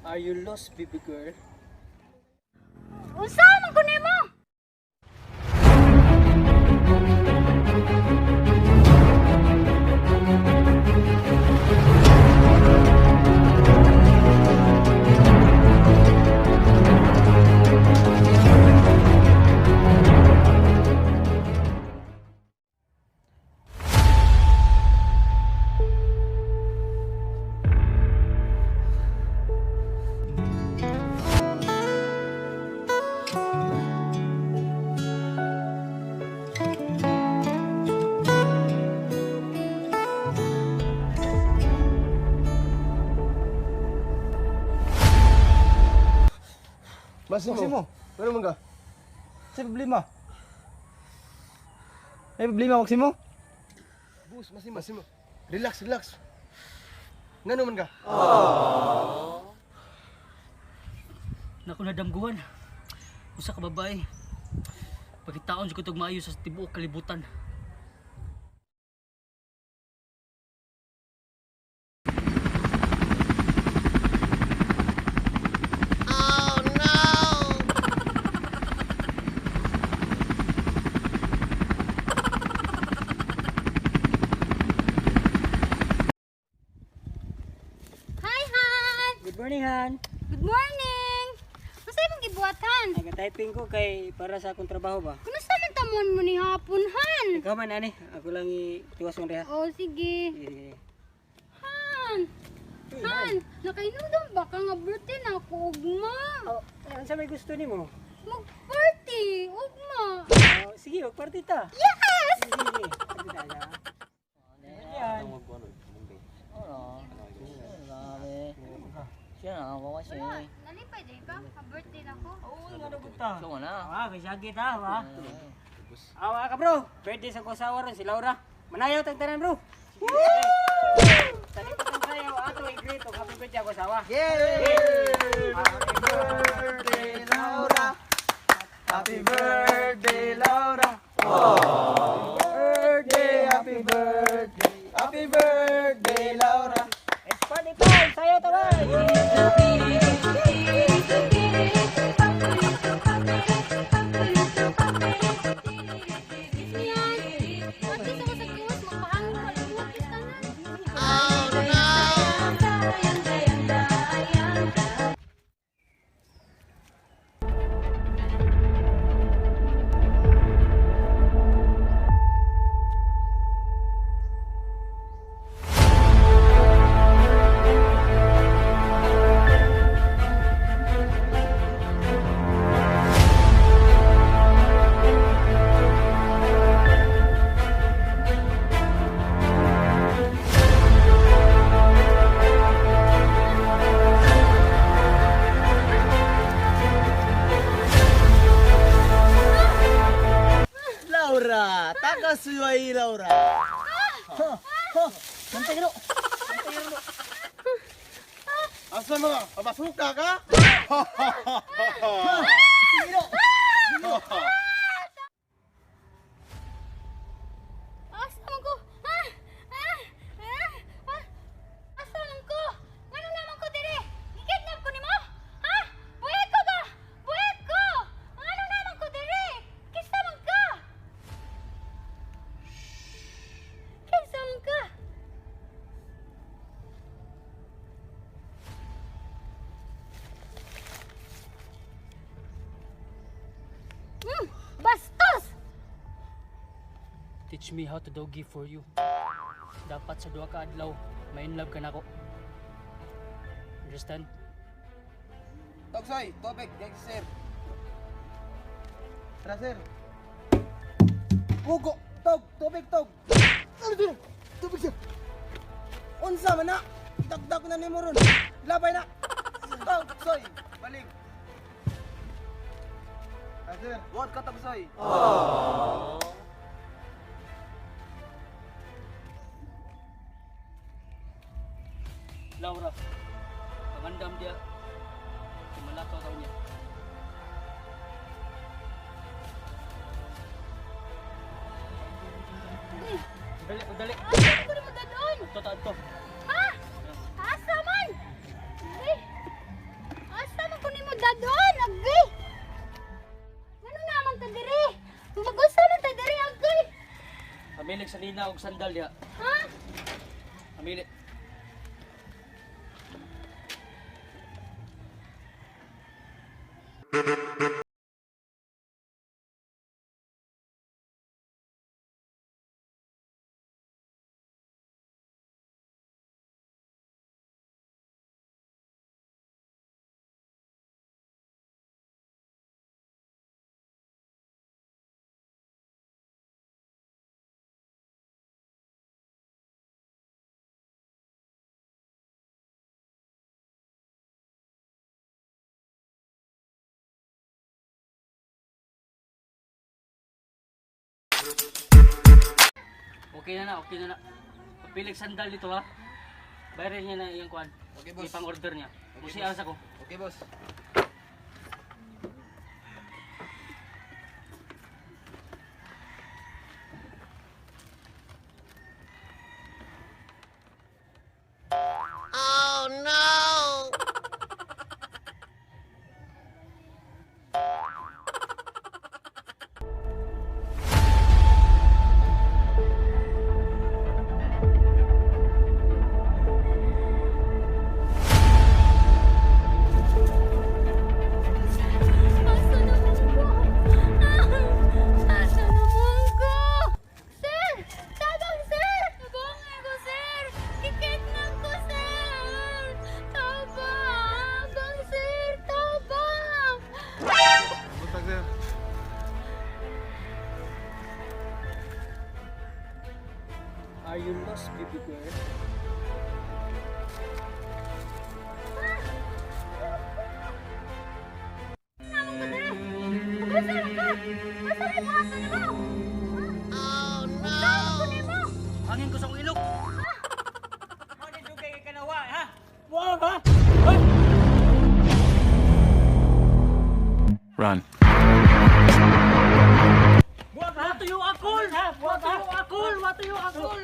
Are you lost, baby girl? Unsa man kun nimo? Maksimo. Pero man ka? Sa problema? May problema Maksimo? Bus, Maksimo. Relax. Ngano man ka? Naku nadamguhan. Usa ka babae. Pagkitaon sa kutog maayo sa tibuok kalibutan. Hi, Han. Good morning, Han. Good morning. Unsa imong gibuhatan? Nag-typing ko kay para sa akong trabaho ba? Kuno sa man tamon mo ni hapon, Han? Ikaw man ani, ako lang itiwas mo reha. Oh, sige. Eh, Han. Han, nakainudon ba ka nga birthday na ako ugma? Oh, ano sa may gusto nimo? Mag-party, ugma. Oh, sige, magparty ta. Yes! Sige. Party tayo. Yan. Oo. Grabe. Siya na, wawa siya. Nalipay din ka? Ka-birthday na ko. Oo, nga na punta. So na. Ah, may sagit ha, ha? Awa ka bro, birthday sa kusawa ron si Laura. Manayaw tang tanan bro. Sa lipat ng sayaw, ato i-greet og happy birthday ako sawa. Happy birthday, Laura. Happy birthday, Laura. Happy birthday. Happy birthday, Laura. It's party time, sayaw tawag. Laura, takasuway Laura. Mantay gano. Asa mo? Papasuka ka? Asa man ko? Asa man ko? Ngano naman ko diri? Gikidnap ko nimo? Ha? Buyak ko ka! Buyak ko! Ngano naman ko diri? Kinsa man ka? Kinsa man ka? Bastos! Teach me how to doggy for you. Dapat sa duha ka adlaw, may in love ka nako. Understand? Togsoy, tubig, yan sir. Tara sir. Hugo, tubig. Ano dito? Tubig sir. Unsa man na? Dagdag na nimo ron. Labay na. Togsoy, balik. Tara sir. What ka Togsoy? Laura, pangandam dia. Malakaw daw niya. Dali. Ano ko na madadon? Ito. Ha? Asa man? Eh, na og sandal ya. Ha? Amili. Okay na, okay na. Pilig sandal dito ha. Bayaran niya na yung kuan. Okay, boss. Ipang-order niya. Okay, Busi boss. alas ako. Okay, boss. Asa naman ko? Asa naman ko? Sir! Tabang, sir! Nabangay ko, sir! Kikidnap ko, sir! Tabang! Bang, sir! Tabang! Buntag, sir. Are you lost, baby girl? Naman ko, sir! Pagkasalan ka! Asa rin mo? Asa na mo? Oh, no! Tawag ko nimo! Hangin ko sa akong ilok. Mo ni dugay kay kanawa, ha? Buwag ha? Run. Buwag ha? Watuyo akol! Ha? Buwag ha? Watuyo akol! Watuyo akol!